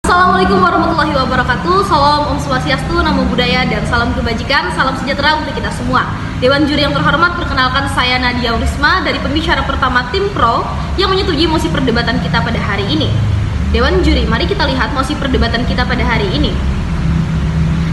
Assalamualaikum warahmatullahi wabarakatuh. Salam Om Swastiastu, Namo Buddhaya, dan salam kebajikan, salam sejahtera untuk kita semua. Dewan juri yang terhormat, perkenalkan saya Nadia Aurisma dari pembicara pertama Tim Pro yang menyetujui mosi perdebatan kita pada hari ini. Dewan juri, mari kita lihat mosi perdebatan kita pada hari ini.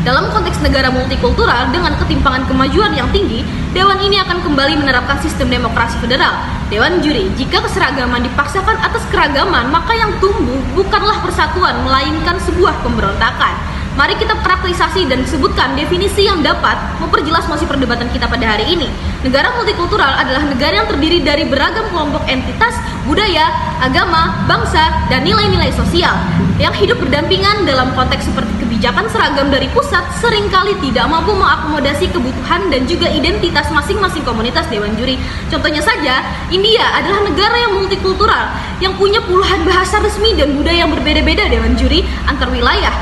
Dalam konteks negara multikultural dengan ketimpangan kemajuan yang tinggi, Dewan ini akan kembali menerapkan sistem demokrasi federal. Dewan juri, jika keseragaman dipaksakan atas keragaman, maka yang tumbuh bukanlah persatuan, melainkan sebuah pemberontakan. Mari kita praktisasi dan sebutkan definisi yang dapat memperjelas mosi perdebatan kita pada hari ini. Negara multikultural adalah negara yang terdiri dari beragam kelompok entitas, budaya, agama, bangsa, dan nilai-nilai sosial yang hidup berdampingan dalam konteks seperti kebijakan seragam dari pusat seringkali tidak mampu mengakomodasi kebutuhan dan juga identitas masing-masing komunitas. Dewan juri, contohnya saja, India adalah negara yang multikultural yang punya puluhan bahasa resmi dan budaya yang berbeda-beda. Dewan juri, antar wilayah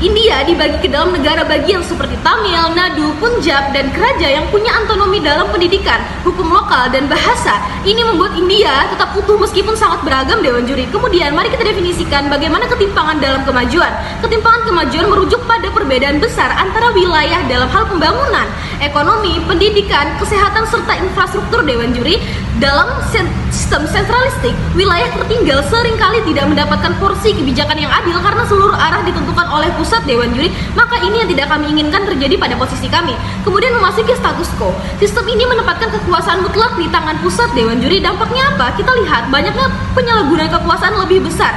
India dibagi ke dalam negara bagian seperti Tamil, Nadu, Punjab, dan Keraja yang punya otonomi dalam pendidikan, hukum lokal, dan bahasa. Ini membuat India tetap utuh meskipun sangat beragam. Dewan juri, kemudian mari kita definisikan bagaimana ketimpangan dalam kemajuan. Ketimpangan kemajuan merujuk pada perbedaan besar antara wilayah dalam hal pembangunan, ekonomi, pendidikan, kesehatan, serta infrastruktur. Dewan juri, dalam sistem sentralistik, wilayah tertinggal seringkali tidak mendapatkan porsi kebijakan yang adil karena seluruh arah ditentukan oleh pusat. Dewan juri, maka ini yang tidak kami inginkan terjadi pada posisi kami. Kemudian memasuki status quo, sistem ini menempatkan kekuasaan mutlak di tangan pusat. Dewan juri, dampaknya apa? Kita lihat banyaknya penyalahgunaan kekuasaan lebih besar.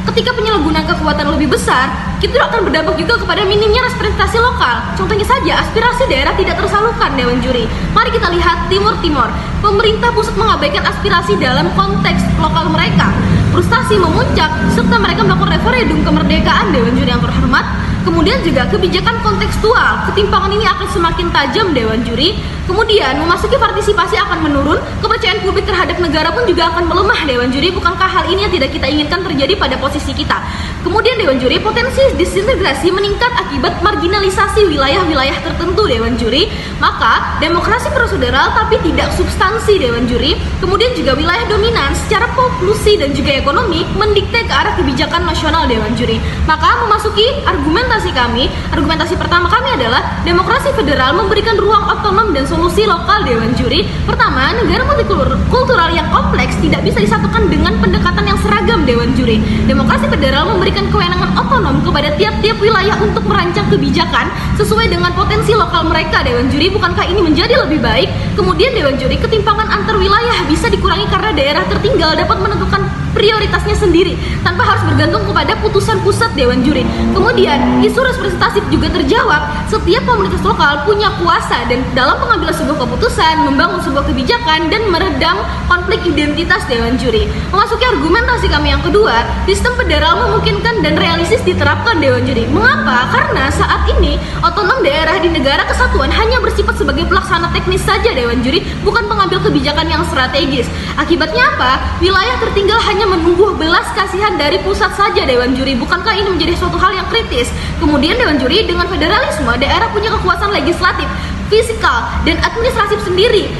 Ketika penyalahgunaan kekuatan lebih besar, itu akan berdampak juga kepada minimnya representasi lokal. Contohnya saja, aspirasi daerah tidak tersalurkan. Dewan juri, mari kita lihat Timur Timur. Pemerintah pusat mengabaikan aspirasi dalam konteks lokal mereka. Frustasi memuncak serta mereka melakukan referendum kemerdekaan. Dewan juri yang terhormat, kemudian juga kebijakan kontekstual. Ketimpangan ini akan semakin tajam. Dewan juri, kemudian memasuki partisipasi akan menurun, kepercayaan publik terhadap negara pun juga akan melemah. Dewan juri, bukankah hal ini yang tidak kita inginkan terjadi pada posisi kita? Kemudian Dewan juri, potensi disintegrasi meningkat akibat marginalisasi wilayah-wilayah tertentu. Dewan juri, maka demokrasi prosedural tapi tidak substansi. Dewan juri, kemudian juga wilayah dominan secara populasi dan juga ekonomi mendikte ke arah kebijakan nasional. Dewan juri, maka memasuki argumentasi kami, argumentasi pertama kami adalah demokrasi federal memberikan ruang otonom dan solusi lokal. Dewan juri, pertama, negara multikultural yang kompleks tidak bisa disatukan dengan pendekatan yang seragam. Dewan juri, demokrasi federal memberikan kewenangan otonom kepada tiap-tiap wilayah untuk merancang kebijakan sesuai dengan potensi lokal mereka. Dewan juri, bukankah ini menjadi lebih baik? Kemudian Dewan juri, ketimpangan antar wilayah bisa dikurangi karena daerah tertinggal dapat menentukan prioritasnya sendiri tanpa harus bergantung kepada putusan pusat. Dewan juri, kemudian isu representatif juga terjawab. Setiap komunitas lokal punya kuasa dan dalam pengambilan sebuah keputusan, membangun sebuah kebijakan, dan meredam konflik identitas. Dewan juri, memasuki argumentasi kami yang kedua, sistem federal memungkinkan dan realistis diterapkan. Dewan juri, mengapa? Karena saat ini otonom daerah di negara kesatuan hanya bersifat sebagai pelaksana teknis saja. Dewan juri, bukan pengambil kebijakan yang strategis. Akibatnya apa? Wilayah tertinggal hanya menunggu belas kasihan dari pusat saja. Dewan juri, bukankah ini menjadi suatu hal yang kritis? Kemudian Dewan juri, dengan federalisme daerah punya kekuasaan legislatif, fiskal, dan administratif sendiri,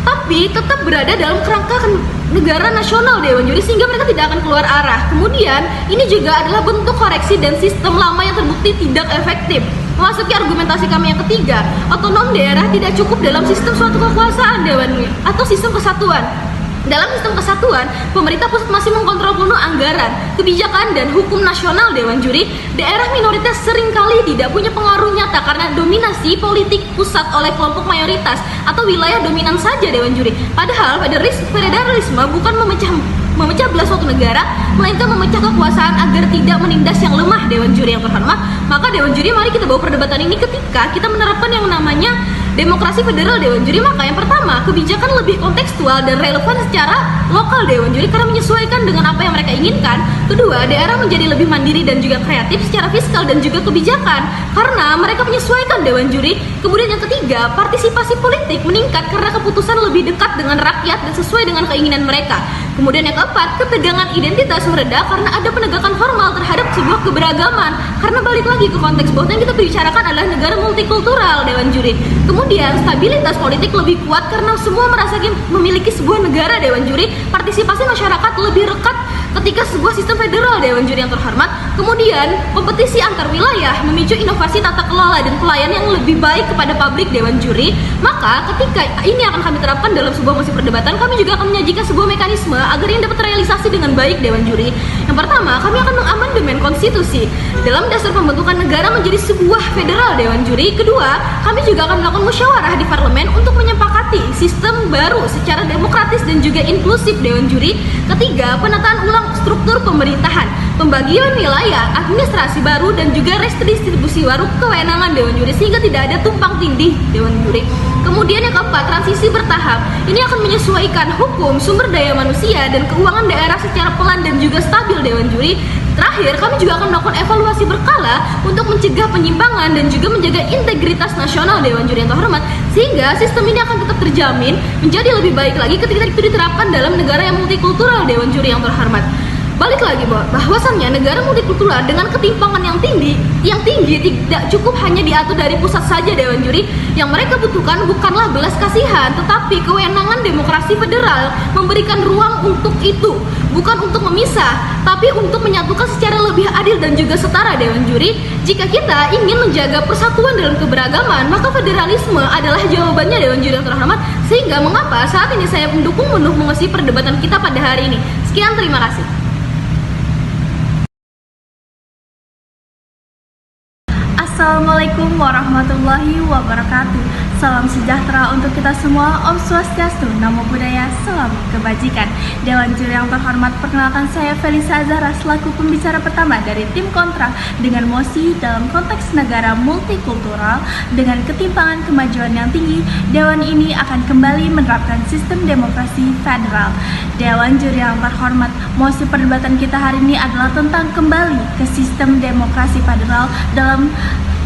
tapi tetap berada dalam kerangka negara nasional. Dewan juri, sehingga mereka tidak akan keluar arah. Kemudian ini juga adalah bentuk koreksi dan sistem lama yang terbukti tidak efektif. Memasuki argumentasi kami yang ketiga, otonom daerah tidak cukup dalam sistem suatu kekuasaan. Dewan juri, atau sistem kesatuan. Dalam sistem kesatuan, pemerintah pusat masih mengkontrol penuh anggaran, kebijakan, dan hukum nasional. Dewan juri, daerah minoritas seringkali tidak punya pengaruh nyata karena dominasi politik pusat oleh kelompok mayoritas atau wilayah dominan saja. Dewan juri, padahal federalisme bukan memecah belah suatu negara, melainkan memecah kekuasaan agar tidak menindas yang lemah. Dewan juri yang terhormat, maka Dewan juri, mari kita bawa perdebatan ini ketika kita menerapkan yang namanya demokrasi federal. Dewan juri, maka yang pertama, kebijakan lebih kontekstual dan relevan secara lokal. Dewan juri, karena menyesuaikan dengan apa yang mereka inginkan. Kedua, daerah menjadi lebih mandiri dan juga kreatif secara fiskal dan juga kebijakan karena mereka menyesuaikan. Dewan juri, kemudian yang ketiga, partisipasi politik meningkat karena keputusan lebih dekat dengan rakyat dan sesuai dengan keinginan mereka. Kemudian yang keempat, ketegangan identitas mereda karena ada penegakan formal terhadap sebuah keberagaman. Karena balik lagi ke konteks bahwa yang kita bicarakan adalah negara multikultural. Dewan juri, kemudian stabilitas politik lebih kuat karena semua merasakan memiliki sebuah negara. Dewan juri, partisipasi masyarakat lebih rekat ketika sebuah sistem federal. federal Dewan Juri yang terhormat. Kemudian kompetisi antar wilayah memicu inovasi tata kelola dan pelayanan yang lebih baik kepada publik Dewan Juri. Maka ketika ini akan kami terapkan dalam sebuah mosi perdebatan, kami juga akan menyajikan sebuah mekanisme agar yang dapat terrealisasi dengan baik Dewan Juri. Yang pertama, kami akan mengamandemen konstitusi dalam dasar pembentukan negara menjadi sebuah federal Dewan Juri. Kedua, kami juga akan melakukan musyawarah di parlemen untuk menyepakati sistem baru secara demokratis dan juga inklusif Dewan Juri. Ketiga, penataan ulang struktur pemerintahan, pembagian wilayah, administrasi baru, dan juga redistribusi baru kewenangan Dewan Juri sehingga tidak ada tumpang tindih Dewan Juri. Kemudian yang keempat, transisi bertahap. Ini akan menyesuaikan hukum, sumber daya manusia, dan keuangan daerah secara pelan dan juga stabil Dewan Juri. Terakhir, kami juga akan melakukan evaluasi berkala untuk mencegah penyimpangan dan juga menjaga integritas nasional Dewan Juri yang terhormat, sehingga sistem ini akan tetap terjamin menjadi lebih baik lagi ketika itu diterapkan dalam negara yang multikultural Dewan Juri yang terhormat. Balik lagi bahwasannya negara multikultural dengan ketimpangan yang tinggi tidak cukup hanya diatur dari pusat saja Dewan Juri. Yang mereka butuhkan bukanlah belas kasihan, tetapi kewenangan demokrasi federal memberikan ruang untuk itu, bukan untuk memisah, tapi untuk menyatukan secara lebih adil dan juga setara Dewan Juri. Jika kita ingin menjaga persatuan dalam keberagaman, maka federalisme adalah jawabannya Dewan Juri yang terhormat. Sehingga mengapa saat ini saya mendukung mosi perdebatan kita pada hari ini. Sekian, terima kasih. Assalamualaikum warahmatullahi wabarakatuh. Salam sejahtera untuk kita semua. Om Swastiastu, Namo Buddhaya, salam kebajikan. Dewan Juri yang terhormat, perkenalkan saya Felisa Azhara selaku pembicara pertama dari tim kontra dengan mosi dalam konteks negara multikultural dengan ketimpangan kemajuan yang tinggi. Dewan ini akan kembali menerapkan sistem demokrasi federal. Dewan Juri yang terhormat, mosi perdebatan kita hari ini adalah tentang kembali ke sistem demokrasi federal dalam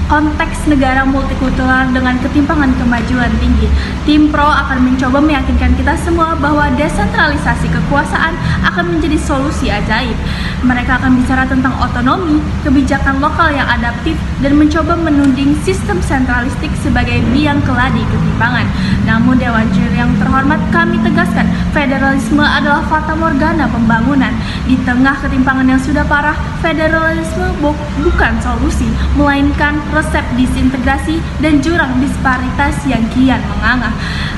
konteks negara multikultural dengan ketimpangan kemajuan tinggi. Tim Pro akan mencoba meyakinkan kita semua bahwa desentralisasi kekuasaan akan menjadi solusi ajaib. Mereka akan bicara tentang otonomi, kebijakan lokal yang adaptif, dan mencoba menuding sistem sentralistik sebagai biang keladi ketimpangan. Namun Dewan Juri yang terhormat, kami tegaskan federalisme adalah fata morgana pembangunan. Di tengah ketimpangan yang sudah parah, federalisme bukan solusi, melainkan resep disintegrasi dan jurang disparitas yang kian menganga.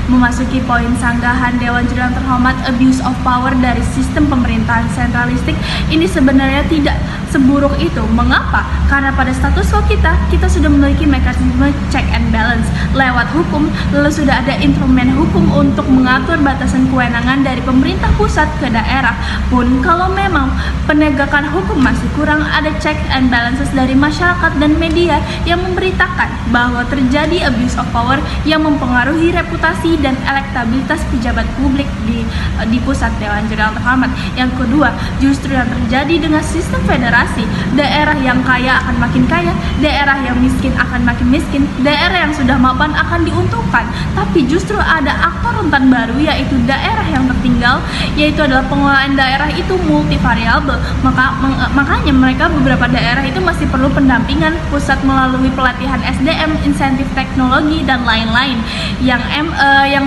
Memasuki poin sanggahan Dewan Juri yang terhormat, abuse of power dari sistem pemerintahan sentralistik ini sebenarnya tidak seburuk itu. Mengapa? Karena pada status quo kita sudah memiliki mekanisme check and balance lewat hukum, lalu sudah ada instrumen hukum untuk mengatur batasan kewenangan dari pemerintah pusat ke daerah. Pun kalau memang penegakan hukum masih kurang, ada check and balances dari masyarakat dan media yang memberitakan bahwa terjadi abuse of power yang mempengaruhi reputasi dan elektabilitas pejabat publik di pusat Dewan Juri yang terhormat. Yang kedua, justru yang terjadi dengan sistem federasi, daerah yang kaya akan makin kaya, daerah yang miskin akan makin miskin, daerah yang sudah mapan akan diuntungkan. Tapi justru ada aktor rentan baru, yaitu daerah yang tertinggal, yaitu adalah pengelolaan daerah itu multivariabel. Makanya mereka beberapa daerah itu masih perlu pendampingan pusat melalui pelatihan SDM, insentif teknologi, dan lain-lain yang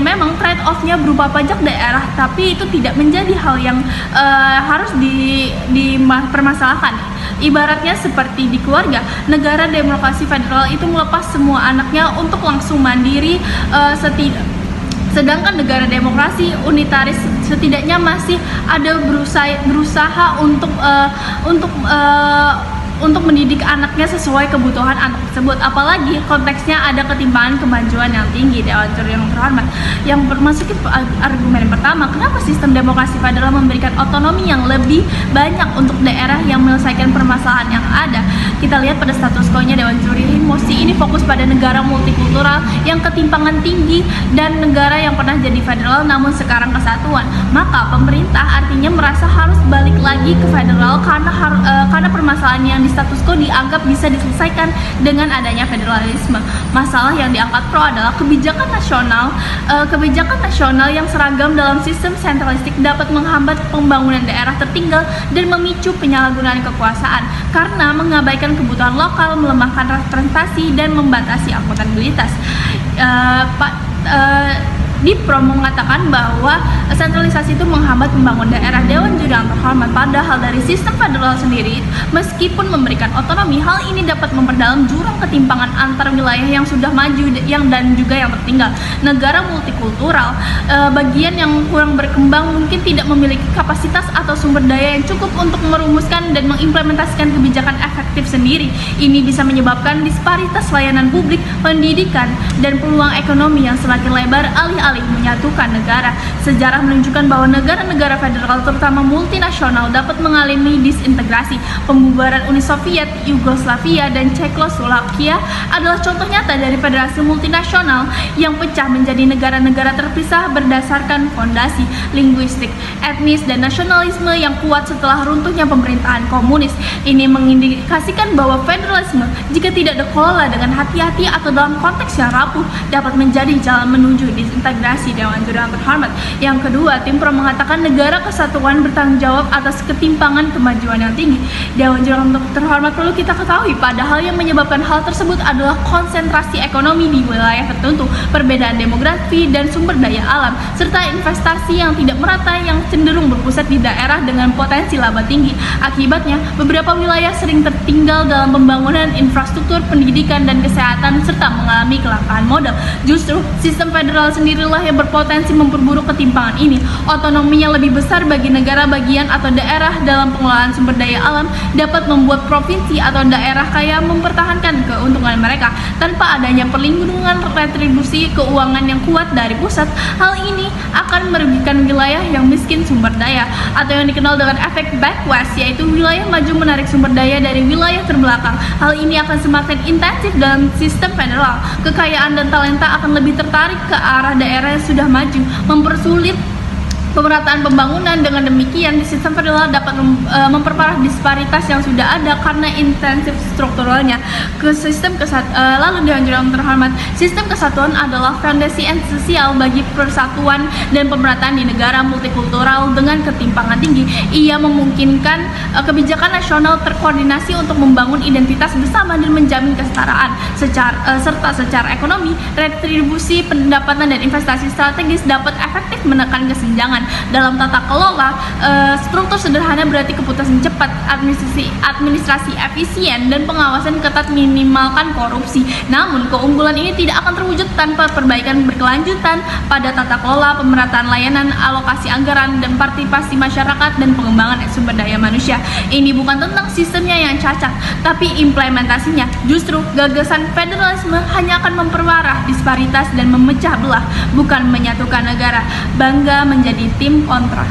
memang trade off-nya berupa pajak daerah, tapi itu tidak menjadi hal yang harus dipermasalahkan. Ibaratnya seperti di keluarga, negara demokrasi federal itu melepas semua anaknya untuk langsung mandiri, sedangkan negara demokrasi unitaris setidaknya masih ada berusaha untuk mendidik anaknya sesuai kebutuhan anak tersebut. Apalagi konteksnya ada ketimpangan kemajuan yang tinggi. Dewan Juri yang terhormat, yang memasuki argumen yang pertama, kenapa sistem demokrasi federal memberikan otonomi yang lebih banyak untuk daerah yang menyelesaikan permasalahan yang ada. Kita lihat pada status quo-nya Dewan Juri, mosi ini fokus pada negara multikultural yang ketimpangan tinggi dan negara yang pernah jadi federal namun sekarang kesatuan. Maka pemerintah artinya merasa harus balik lagi ke federal karena permasalahan yang di status quo dianggap bisa diselesaikan dengan adanya federalisme. Masalah yang diangkat Pro adalah kebijakan nasional yang seragam dalam sistem sentralistik dapat menghambat pembangunan daerah tertinggal dan memicu penyalahgunaan kekuasaan karena mengabaikan kebutuhan lokal, melemahkan representasi, dan membatasi akuntabilitas. Dipro mengatakan bahwa sentralisasi itu menghambat pembangunan daerah. Dewan Juri yang terhormat, padahal dari sistem federal sendiri, meskipun memberikan otonomi, hal ini dapat memperdalam jurang ketimpangan antar wilayah yang sudah maju dan juga yang tertinggal. Negara multikultural, bagian yang kurang berkembang mungkin tidak memiliki kapasitas atau sumber daya yang cukup untuk merumuskan dan mengimplementasikan kebijakan efektif sendiri. Ini bisa menyebabkan disparitas layanan publik, pendidikan, dan peluang ekonomi yang semakin lebar alih-alih menyatukan negara. Sejarah menunjukkan bahwa negara-negara federal, terutama multinasional, dapat mengalami disintegrasi. Pembubaran Uni Soviet, Yugoslavia, dan Cekoslovakia adalah contoh nyata dari federasi multinasional yang pecah menjadi negara-negara terpisah berdasarkan fondasi linguistik, etnis, dan nasionalisme yang kuat setelah runtuhnya pemerintahan komunis. Ini mengindikasikan bahwa federalisme, jika tidak dikelola dengan hati-hati atau dalam konteks yang rapuh, dapat menjadi jalan menuju disintegrasi. Dewan Juri yang terhormat. Yang kedua, tim Pro mengatakan negara kesatuan bertanggung jawab atas ketimpangan kemajuan yang tinggi. Dewan Juri yang terhormat, perlu kita ketahui, padahal yang menyebabkan hal tersebut adalah konsentrasi ekonomi di wilayah tertentu, perbedaan demografi dan sumber daya alam, serta investasi yang tidak merata yang cenderung berpusat di daerah dengan potensi laba tinggi. Akibatnya, beberapa wilayah sering tertinggal dalam pembangunan infrastruktur, pendidikan, dan kesehatan, serta mengalami kelangkaan modal. Justru, sistem federal sendirilah yang berpotensi memperburuk ketimpangan ini. Otonomi yang lebih besar bagi negara bagian atau daerah dalam pengelolaan sumber daya alam dapat membuat provinsi atau daerah kaya mempertahankan keuntungan mereka tanpa adanya perlindungan retribusi keuangan yang kuat dari pusat. Hal ini akan merugikan wilayah yang miskin sumber daya atau yang dikenal dengan efek backwest, yaitu wilayah maju menarik sumber daya dari wilayah terbelakang. Hal ini akan semakin intensif dalam sistem federal. Kekayaan dan talenta akan lebih tertarik ke arah daerah yang sudah maju, mempersulit pemerataan pembangunan. Dengan demikian, sistem federal dapat memperparah disparitas yang sudah ada karena intensif strukturalnya. Lalu Dewan Juri yang terhormat, sistem kesatuan adalah fondasi esensial bagi persatuan dan pemerataan di negara multikultural dengan ketimpangan tinggi. Ia memungkinkan kebijakan nasional terkoordinasi untuk membangun identitas bersama dan menjamin kesetaraan. Serta secara ekonomi, retribusi pendapatan dan investasi strategis dapat efektif menekan kesenjangan. Dalam tata kelola, struktur sederhana berarti keputusan cepat, administrasi efisien, dan pengawasan ketat minimalkan korupsi. Namun, keunggulan ini tidak akan terwujud tanpa perbaikan berkelanjutan pada tata kelola, pemerataan layanan, alokasi anggaran, dan partisipasi masyarakat dan pengembangan sumber daya manusia. Ini bukan tentang sistemnya yang cacat, tapi implementasinya. Justru, gagasan federalisme hanya akan memperparah disparitas dan memecah belah, bukan menyatukan negara. Bangga menjadi tim kontra.